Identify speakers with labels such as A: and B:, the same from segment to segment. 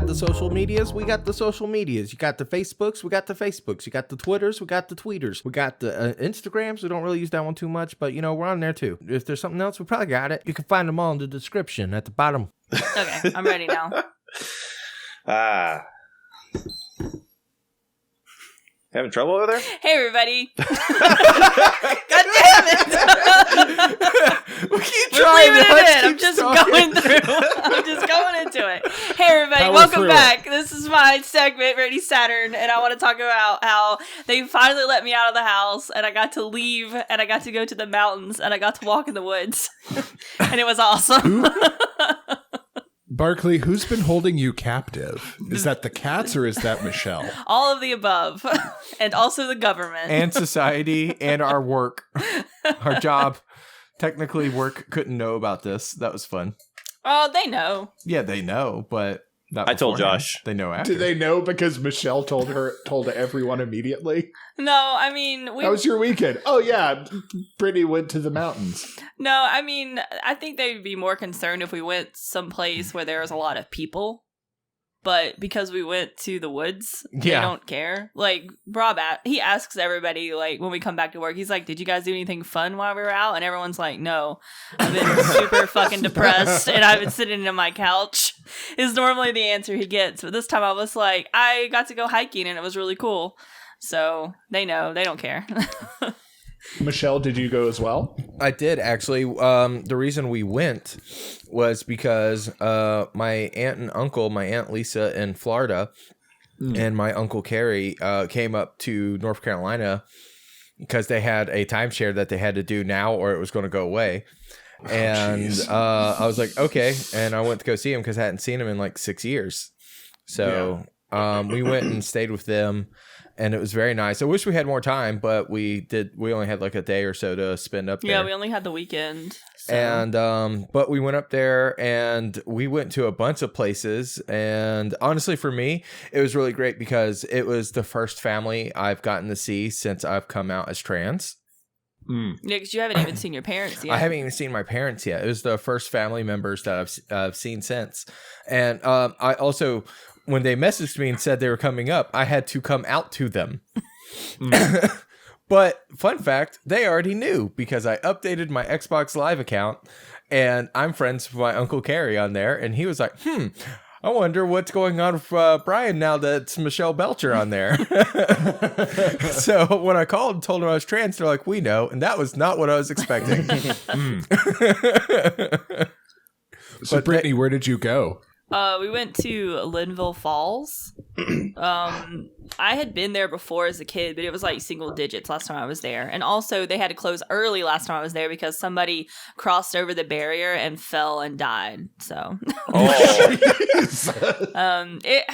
A: got the social medias, we got the social medias. You got the Facebooks, we got the Facebooks. You got the Twitters, we got the Tweeters. We got the Instagrams. We don't really use that one too much, but we're on there too. If there's something else, we probably got it. You can find them all in the description at the bottom.
B: Okay, I'm ready now.
C: Having trouble over there?
B: Hey, everybody. God damn it.
A: We keep
B: We're
A: trying.
B: leaving it in. I'm just going through. I'm just going into it. Hey, everybody. Welcome back. This is my segment, Ready Saturn, and I want to talk about how they finally let me out of the house, and I got to leave, and I got to go to the mountains, and I got to walk in the woods. And it was awesome.
D: Barkley, who's been holding you captive? Is that the cats or is that Michelle?
B: All of the above. And also the government.
A: And society and our work. Our job. Technically, work couldn't know about this. That was fun.
B: Oh, they know.
A: Yeah, they know, but not
C: I told
A: beforehand.
C: Josh.
A: They know after.
D: Did they know because Michelle told everyone immediately?
B: No, I mean...
D: How was your weekend? Oh, yeah, Brittany went to the mountains.
B: No, I mean, I think they'd be more concerned if we went someplace where there was a lot of people. But because we went to the woods, they don't care. Like, Rob, he asks everybody, like, when we come back to work, he's like, did you guys do anything fun while we were out? And everyone's like, no. I've been super fucking depressed, and I've been sitting on my couch, is normally the answer he gets. But this time I was like, I got to go hiking, and it was really cool. So, they know. They don't care.
D: Michelle, did you go as well?
A: I did, actually. The reason we went was because my aunt and uncle, my aunt Lisa in Florida, and my uncle Kerry came up to North Carolina because they had a timeshare that they had to do now or it was going to go away. And I was like, okay. And I went to go see him because I hadn't seen him in like 6 years. So we went and stayed with them. And it was very nice. I wish we had more time, but we only had like a day or so to spend up there.
B: Yeah, we only had the weekend. So.
A: And but we went up there and we went to a bunch of places. And honestly, for me, it was really great because it was the first family I've gotten to see since I've come out as trans.
B: Yeah, because you haven't even seen your parents yet.
A: I haven't even seen my parents yet. It was the first family members that I've seen since. And I also... when they messaged me and said they were coming up, I had to come out to them. But fun fact, they already knew because I updated my Xbox Live account and I'm friends with my Uncle Kerry on there. And he was like, I wonder what's going on with Brian now that it's Michelle Belcher on there. So when I called and told them I was trans, they're like, we know. And that was not what I was expecting.
D: So Brittany, where did you go?
B: We went to Linville Falls. I had been there before as a kid, but it was like single digits last time I was there. And also they had to close early last time I was there because somebody crossed over the barrier and fell and died. So it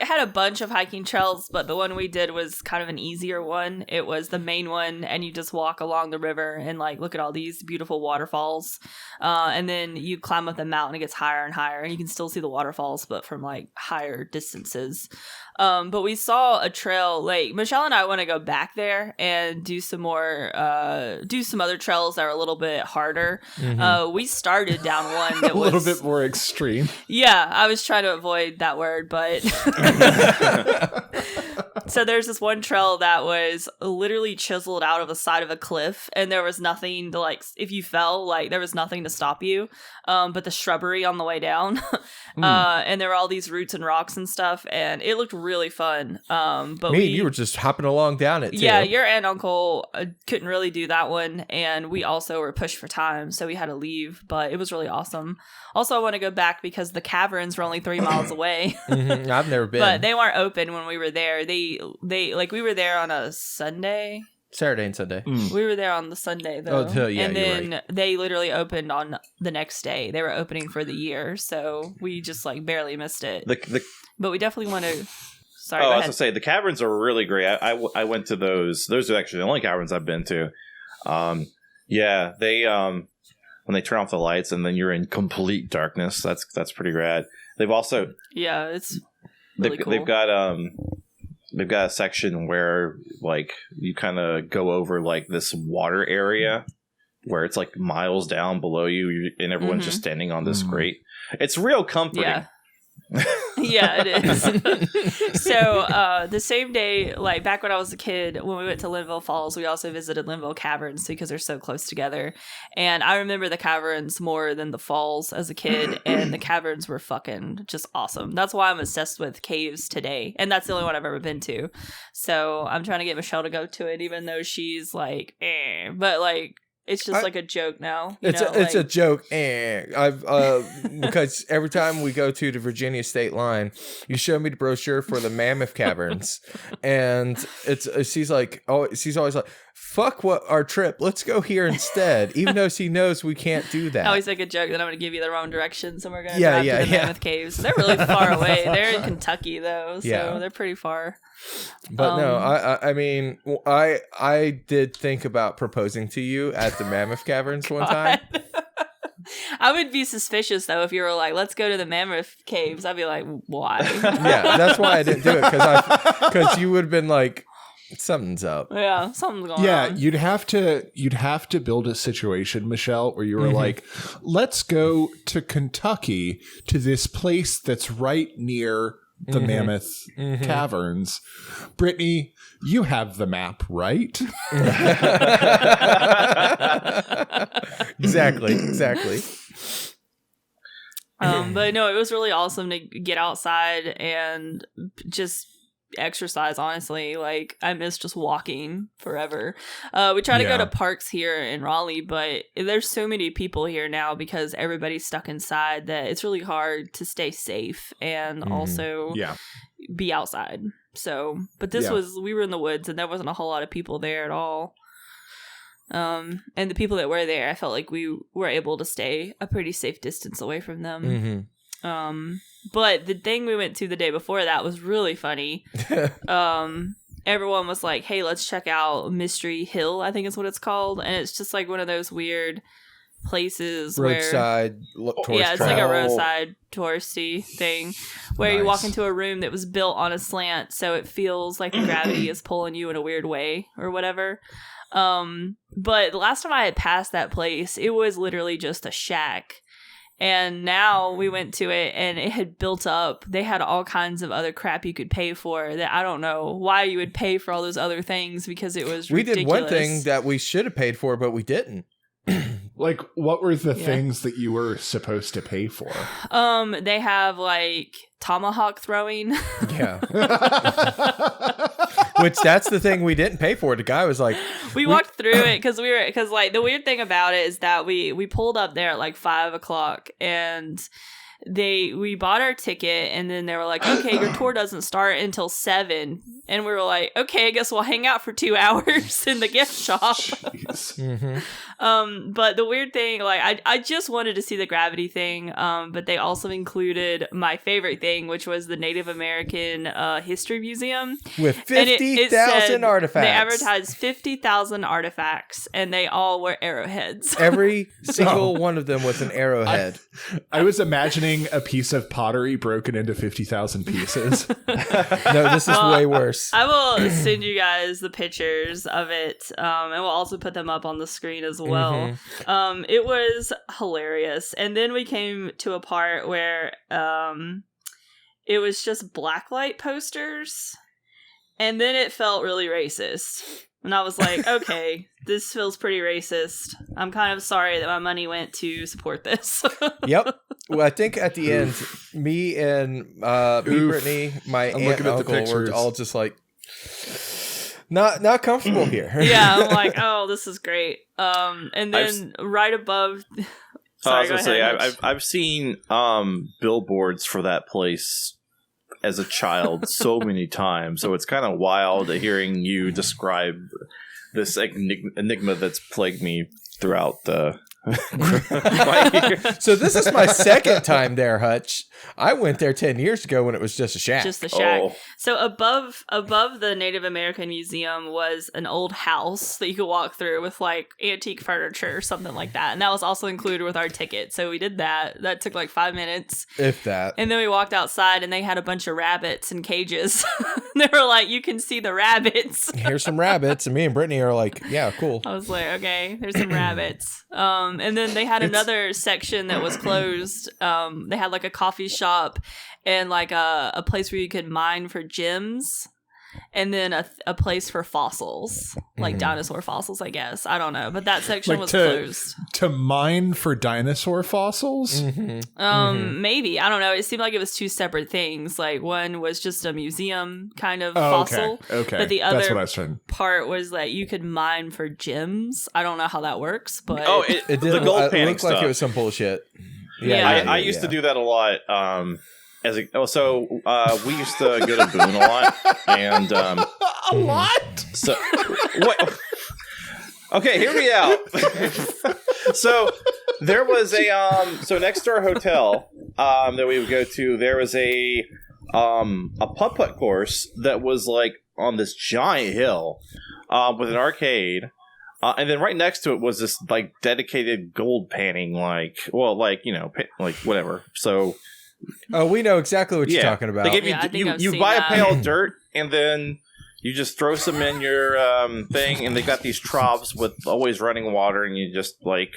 B: had a bunch of hiking trails, but the one we did was kind of an easier one. It was the main one, and you just walk along the river and like look at all these beautiful waterfalls. And then you climb up the mountain, it gets higher and higher, and you can still see the waterfalls, but from like higher distances. But we saw a trail, like Michelle and I want to go back there and do some other trails that are a little bit harder. We started down one that was
D: a little bit more extreme.
B: Yeah, I was trying to avoid that word, but so there's this one trail that was literally chiseled out of the side of a cliff, and there was nothing to like, if you fell, like there was nothing to stop you, but the shrubbery on the way down. And there were all these roots and rocks and stuff, and it looked really fun. But
A: you were just hopping along down it too.
B: Yeah, your aunt and uncle couldn't really do that one, and we also were pushed for time, so we had to leave, but it was really awesome. Also, I want to go back because the caverns were only 3 miles away.
A: I've never been.
B: But they weren't open when we were there. They like, we were there on a Sunday.
A: Saturday and Sunday.
B: We were there on the Sunday, though.
A: Oh, yeah,
B: and then
A: right.
B: They literally opened on the next day. They were opening for the year, so we just like barely missed it. But we definitely want to... Sorry,
C: I was going to say, the caverns are really great. I went to those. Those are actually the only caverns I've been to. Yeah, they... when they turn off the lights and then you're in complete darkness, that's pretty rad. They've also...
B: Yeah, it's really cool.
C: They've got a section where like you kind of go over like this water area where it's like miles down below you and everyone's just standing on this grate. It's real comforting.
B: Yeah. Yeah, it is. So the same day, like back when I was a kid, when we went to Linville Falls, we also visited Linville Caverns because they're so close together. And I remember the caverns more than the falls as a kid, and the caverns were fucking just awesome. That's why I'm obsessed with caves today, and that's the only one I've ever been to. So I'm trying to get Michelle to go to it, even though she's like, but like. It's just like a joke now.
A: It's a joke, I've because every time we go to the Virginia state line, you show me the brochure for the Mammoth Caverns, and she's always like, "Fuck what our trip, let's go here instead," even though she knows we can't do that.
B: I always make a joke that I'm going to give you the wrong directions, and we're going to drive to the Mammoth Caves. They're really far away. They're in Kentucky though, so they're pretty far.
A: But no, I mean, I did think about proposing to you at the Mammoth Caverns one time.
B: I would be suspicious though if you were like, "Let's go to the Mammoth Caves." I'd be like, "Why?"
A: Yeah, that's why I didn't do it, because you would have been like, something's up.
B: Yeah, something's going on.
D: Yeah, you'd have to build a situation, Michelle, where you were like, let's go to Kentucky to this place that's right near the Mammoth Caverns. Brittany, you have the map, right?
A: Exactly.
B: But no, it was really awesome to get outside and just exercise. Honestly, like I miss just walking forever. We try to go to parks here in Raleigh, but there's so many people here now because everybody's stuck inside that it's really hard to stay safe and also be outside. So, but we were in the woods and there wasn't a whole lot of people there at all. And the people that were there, I felt like we were able to stay a pretty safe distance away from them. But the thing we went to the day before that was really funny. Everyone was like, "Hey, let's check out Mystery Hill," I think is what it's called. And it's just like one of those weird places
A: roadside tourist
B: it's like a roadside touristy thing where you walk into a room that was built on a slant, so it feels like the gravity is pulling you in a weird way or whatever. But the last time I had passed that place, it was literally just a shack. And now we went to it and it had built up. They had all kinds of other crap you could pay for that I don't know why you would pay for all those other things because it was ridiculous.
A: We did one thing that we should have paid for, but we didn't.
D: Like, what were the things that you were supposed to pay for?
B: They have like tomahawk throwing.
A: Yeah. Which that's the thing we didn't pay for. The guy was like,
B: we walked through it because like the weird thing about it is that we pulled up there at like 5:00 and we bought our ticket and then they were like, "Okay, your tour doesn't start until 7." And we were like, "Okay, I guess we'll hang out for 2 hours in the gift shop." But the weird thing, like I just wanted to see the gravity thing, but they also included my favorite thing, which was the Native American History Museum
A: with 50,000 artifacts.
B: They advertised 50,000 artifacts, and they all were arrowheads.
A: Every single one of them was an arrowhead.
D: I was imagining a piece of pottery broken into 50,000 pieces.
A: No, this is way worse.
B: I will send you guys the pictures of it, and we'll also put them up on the screen as well. It was hilarious. And then we came to a part where it was just blacklight posters, and then it felt really racist. And I was like, okay, this feels pretty racist. I'm kind of sorry that my money went to support this.
A: Yep. Well, I think at the end, me, Brittany, my aunt and uncle were all just like, not comfortable here.
B: Yeah, I'm like, oh, this is great. And then right above... Sorry,
C: I was gonna say, I've seen billboards for that place as a child so many times, so it's kind of wild hearing you describe this enigma that's plagued me throughout the
A: So this is my second time there, Hutch. I went there 10 years ago when it was just a shack.
B: Just a shack. Oh. So above the Native American Museum was an old house that you could walk through with like antique furniture or something like that. And that was also included with our ticket. So we did that. That took like 5 minutes.
A: If that.
B: And then we walked outside and they had a bunch of rabbits in cages They were like, you can see the rabbits.
A: Here's some rabbits, and me and Brittany are like, yeah, cool.
B: I was like, okay, there's some rabbits. And then they had another section that was closed. They had like a coffee shop and like a place where you could mine for gems. And then a place for fossils, like dinosaur fossils, I guess. I don't know. But that section
D: Like
B: was closed.
D: To mine for dinosaur fossils?
B: Maybe. I don't know. It seemed like it was two separate things. Like one was just a museum kind of fossil.
D: Okay.
B: But the
D: That's what I
B: other
D: was trying.
B: part was that you could mine for gems. I don't know how that works, but
A: It
C: the
A: didn't
C: gold
A: it
C: panning
A: looked
C: stuff.
A: like it was some bullshit.
B: Yeah.
C: I used to do that a lot. We used to go to Boone a lot, and
D: A lot?
C: so what? Okay, hear me out. So there was so next to our hotel that we would go to, there was a putt-putt course that was like on this giant hill with an arcade. And then right next to it was this like dedicated gold panning, like whatever. So
A: we know exactly what you're talking about.
C: They give
B: Yeah, I think I've
C: you
B: seen
C: buy
B: that.
C: a pail of dirt and then you just throw some in your thing, and they got these troughs with always running water, and you just like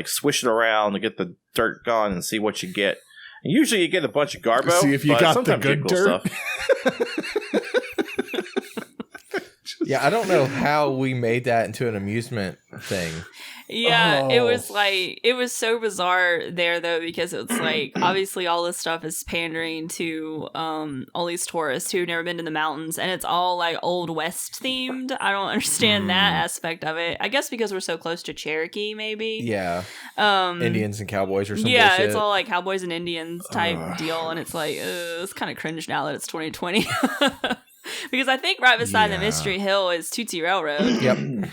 C: swish it around to get the dirt gone and see what you get. And usually you get a bunch of garbo.
D: See if you
C: but
D: got the
C: sometimes you
D: good
C: get cool
D: dirt.
C: stuff.
A: Yeah, I don't know how we made that into an amusement thing.
B: Yeah,
D: Oh.
B: it was so bizarre there though, because it's like obviously all this stuff is pandering to all these tourists who've never been to the mountains, and it's all like Old West themed. I don't understand that aspect of it. I guess because we're so close to Cherokee, maybe.
A: Yeah,
B: Um
A: Indians and cowboys or something.
B: yeah,
A: bullshit.
B: it's all like cowboys and Indians type deal, and it's like it's kind of cringe now that it's 2020. Because I think right beside the Mystery Hill is Tootsie Railroad.
A: Yep.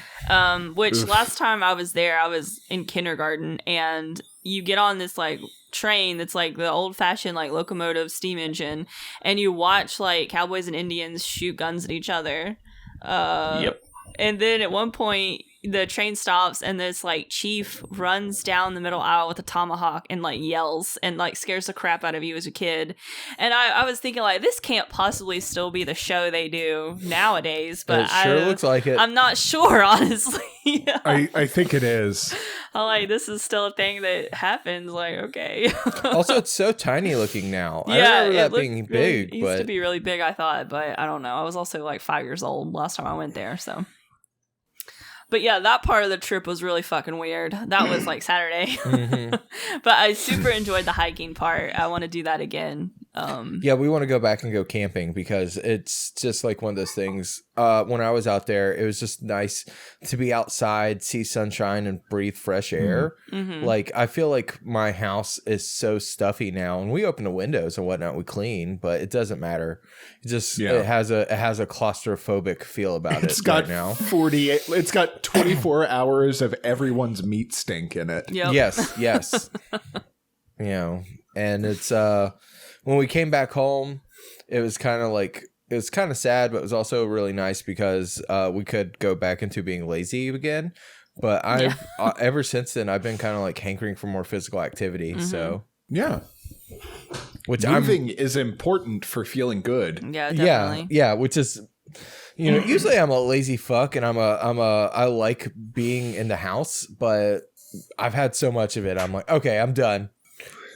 B: Which last time I was there, I was in kindergarten, and you get on this like train that's like the old fashioned like locomotive steam engine, and you watch like cowboys and Indians shoot guns at each other.
C: Yep.
B: And then at one point, the train stops, and this like chief runs down the middle aisle with a tomahawk and like yells and like scares the crap out of you as a kid. And I was thinking like, this can't possibly still be the show they do nowadays, but
A: It sure looks like it.
B: I'm not sure, honestly.
D: I think it is.
B: I'm like, this is still a thing that happens. Like, okay.
A: Also, it's so tiny looking now. I
B: Yeah,
A: remember
B: it
A: that
B: looked
A: being
B: really-
A: big,
B: it used
A: but
B: to be really big, I thought, but I don't know. I was also like 5 years old last time I went there, so. But yeah, that part of the trip was really fucking weird. That was like Saturday. But I super enjoyed the hiking part. I want to do that again.
A: yeah, we want to go back and go camping because it's just like one of those things. When I was out there, it was just nice to be outside, see sunshine, and breathe fresh air. Like, I feel like my house is so stuffy now, and we open the windows and whatnot, we clean, but it doesn't matter. It just it has a claustrophobic feel about
D: It's
A: it
D: got
A: right now.
D: 48. It's got 24 hours of everyone's meat stink in it.
B: Yep.
A: Yes. You know, and it's when we came back home, it was kind of sad, but it was also really nice because we could go back into being lazy again. But I've ever since then, I've been kind of like hankering for more physical activity. So
D: Yeah.
A: which
D: Moving is important for feeling good.
B: Yeah, definitely.
A: yeah, which is, you know, usually I'm a lazy fuck and I like being in the house, but I've had so much of it. I'm like, okay, I'm done.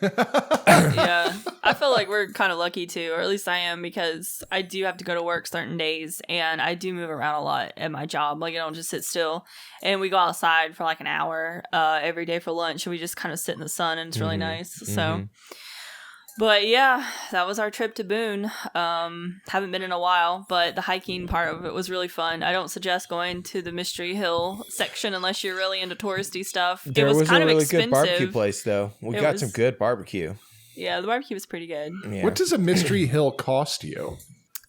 B: Yeah. I feel like we're kind of lucky too, or at least I am, because I do have to go to work certain days, and I do move around a lot at my job. Like, I don't just sit still. And we go outside for like an hour every day for lunch, and we just kind of sit in the sun, and it's really nice. So, but yeah, that was our trip to Boone. Haven't been in a while, but the hiking part of it was really fun. I don't suggest going to the Mystery Hill section unless you're really into touristy stuff.
A: There
B: it was kind
A: a
B: of
A: really
B: expensive.
A: good barbecue place though. We got some
B: was-
A: good barbecue.
B: Yeah, the barbecue was pretty good.
A: Yeah.
D: What does a Mystery Hill cost you?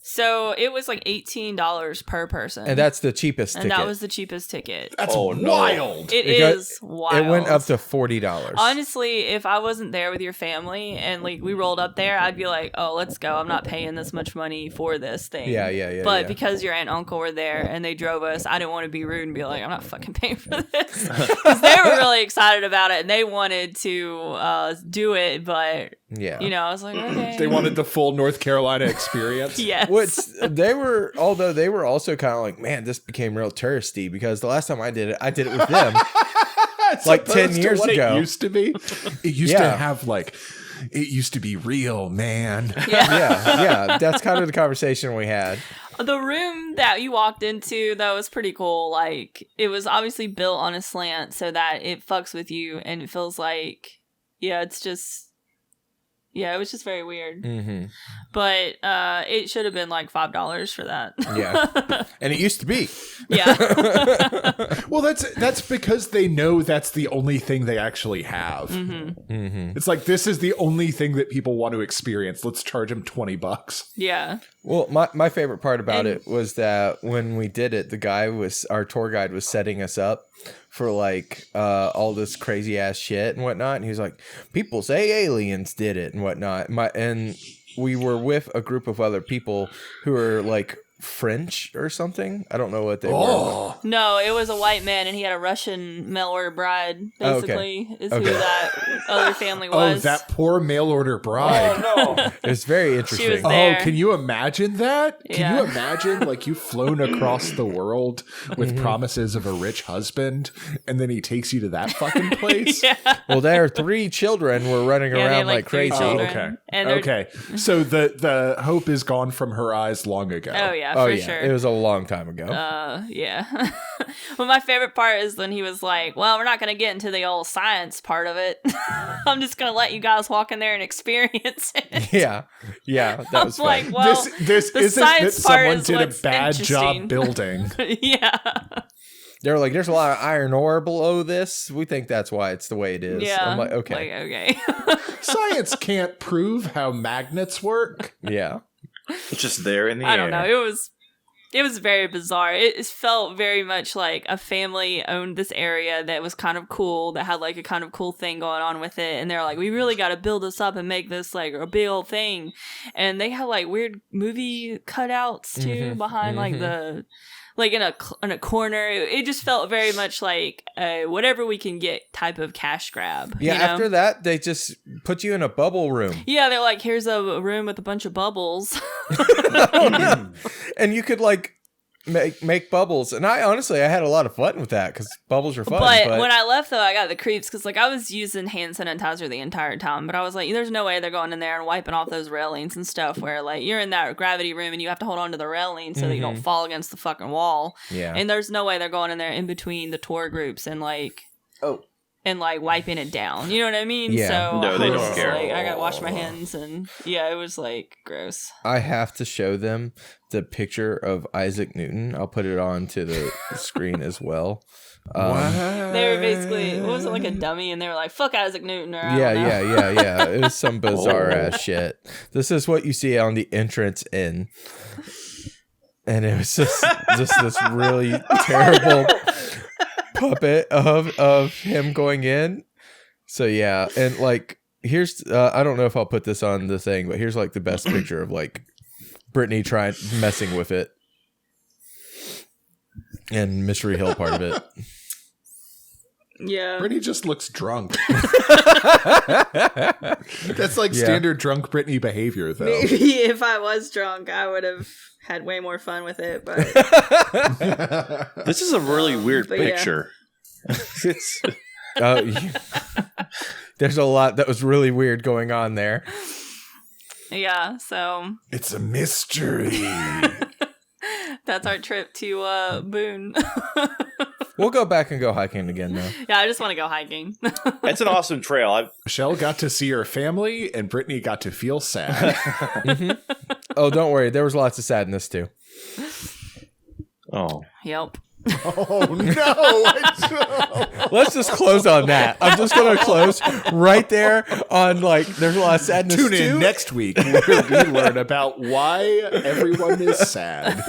B: So it was like $18 per person.
A: And that's the cheapest
B: And
A: ticket.
B: that was the cheapest ticket.
D: That's
C: Oh, no.
D: wild.
B: It
A: It got-
B: is wild.
A: It went up to $40.
B: Honestly, if I wasn't there with your family and like we rolled up there, I'd be like, "Oh, let's go. I'm not paying this much money for this thing."
A: Yeah.
B: But because your aunt and uncle were there and they drove us, I didn't want to be rude and be like, "I'm not fucking paying for this," because they were really excited about it and they wanted to do it, but
A: Yeah.
B: You know, I was like, okay.
D: They wanted the full North Carolina experience.
B: Yes.
A: Although they were also kind of like, man, this became real touristy because the last time I did it with them. Like 10 years ago.
D: It used to be. It used to have it used to be real, man.
A: Yeah. That's kind of the conversation we had.
B: The room that you walked into, though, was pretty cool. Like, it was obviously built on a slant so that it fucks with you and it feels like, it's just, it was just very weird.
A: Mm-hmm.
B: But it should have been like $5 for that.
A: Yeah. And it used to be.
B: Yeah.
D: Well, that's because they know that's the only thing they actually have.
B: Mm-hmm.
A: Mm-hmm.
D: It's like, this is the only thing that people want to experience. Let's charge them $20.
B: Yeah.
A: Well, my favorite part about it was that when we did it, our tour guide was setting us up for like all this crazy ass shit and whatnot, and he was like, people say aliens did it and whatnot. And we were with a group of other people who are like French or something. I don't know what they were.
B: No, it was a white man and he had a Russian mail order bride, basically, is who that other family was.
D: Oh, that poor mail order bride.
A: Oh, no. It was very interesting.
B: She was there.
D: Oh, can you imagine that? Can
B: Yeah.
D: you imagine, like, you've flown across the world with promises of a rich husband, and then he takes you to that fucking place?
B: Yeah.
A: Well, their 3 children were running
B: Yeah, they
A: around
B: had,
A: like
B: 3
A: crazy.
B: children.
D: Okay.
B: And they're-
D: Okay. So the hope is gone from her eyes long ago.
B: Oh, yeah,
A: Oh
B: for
A: yeah,
B: sure.
A: it was a long time ago.
B: Yeah. Well, my favorite part is when he was like, well, we're not going to get into the old science part of it. I'm just going to let you guys walk in there and experience it.
A: Yeah, that was
B: I'm like,
A: fun.
B: well,
D: This
B: the
D: isn't that
B: science part
D: someone
B: is
D: did a
B: what's
D: bad job
B: interesting.
D: building.
B: Yeah.
A: They were like, there's a lot of iron ore below this. We think that's why it's the way it is.
B: Yeah.
A: I'm like, okay.
B: Okay.
D: Science can't prove how magnets work.
A: Yeah.
C: It's just there in the air.
B: I don't know. It was very bizarre. It felt very much like a family owned this area that was kind of cool, that had like a kind of cool thing going on with it. And they're like, we really got to build this up and make this like a big old thing. And they had like weird movie cutouts too behind like the, like in a corner. It just felt very much like whatever we can get type of cash grab.
A: Yeah,
B: you know?
A: after that, they just put you in a bubble room.
B: Yeah, they're like, here's a room with a bunch of bubbles.
A: And you could like make bubbles. And I had a lot of fun with that because bubbles are fun.
B: But when I left, though, I got the creeps because like I was using hand sanitizer the entire time. But I was like, there's no way they're going in there and wiping off those railings and stuff where like you're in that gravity room and you have to hold on to the railing so that you don't fall against the fucking wall.
A: Yeah.
B: And there's no way they're going in there in between the tour groups and like... and like wiping it down, you know what I mean?
A: Yeah.
B: So
C: No, they
B: I was
C: don't
B: just
C: care.
B: Like, I gotta wash my hands, and yeah, it was like gross.
A: I have to show them the picture of Isaac Newton. I'll put it on to the screen as well.
B: They were basically, what was it, like a dummy, and they were like, "Fuck Isaac Newton." Or I don't know.
A: Yeah. It was some bizarre ass shit. This is what you see on the entrance in, and it was just this really terrible puppet of him going in. So yeah, and like here's I don't know if I'll put this on the thing, but here's like the best picture of like Brittany messing with it and Mystery Hill part of it.
B: Yeah.
D: Brittany just looks drunk. That's like standard drunk Brittany behavior, though.
B: Maybe if I was drunk, I would have had way more fun with it. But
C: This is a really weird
B: but yeah.
C: picture. It's
A: There's a lot that was really weird going on there.
B: yeah, so
D: It's a mystery.
B: that's our trip to Boone.
A: We'll go back and go hiking again though.
B: Yeah, I just want to go hiking.
C: it's an awesome trail.
D: Michelle got to see her family, and Brittany got to feel sad.
A: Oh, don't worry. There was lots of sadness too.
C: Oh,
B: Yep.
D: Oh, no.
A: Let's just close on that. I'm just going to close right there on like, there's a lot of sadness
D: Tune
A: too.
D: in next week where we learn about why everyone is sad.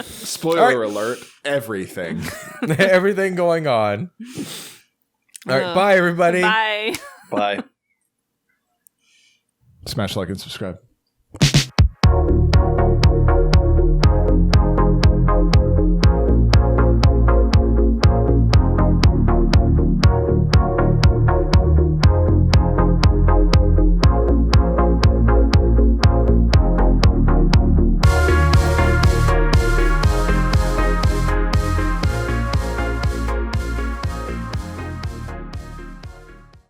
D: Spoiler alert, everything.
A: Everything going on. All right. Bye, everybody.
B: Bye.
C: bye.
D: Smash like and subscribe.